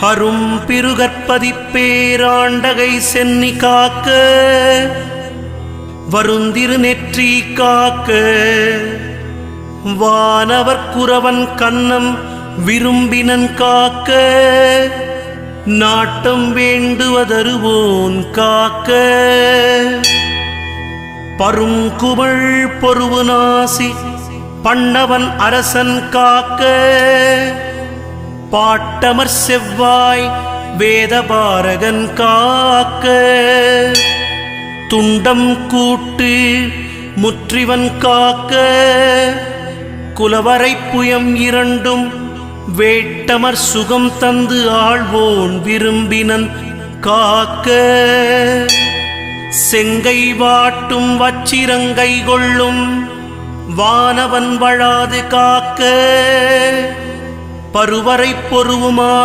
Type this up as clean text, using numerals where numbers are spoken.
அரும் பிருகற்பதிப்பேராண்டகை சென்னி காக்க வருந்திரு நெற்றி காக்க வானவர் குரவன் கண்ணம் விரும்பினன் காக்க நாட்டம் வேண்டுவதருவோன் காக்க பருங்குமிழ் பொருவு நாசி பண்டவன் அரசன் காக்க பாட்டமர் செவ்வாய் வேதபாரகன் காக்க துண்டம் கூட்டு முற்றிவன் காக்க குலவரை புயம் இரண்டும் வேட்டமர் சுகம் தந்து ஆழ்வோன் விரும்பினன் காக்க செங்கை வாட்டும் வச்சிரங்கை கொள்ளும் வானவன் வழாது காக்க பருவரை பொருவுமார்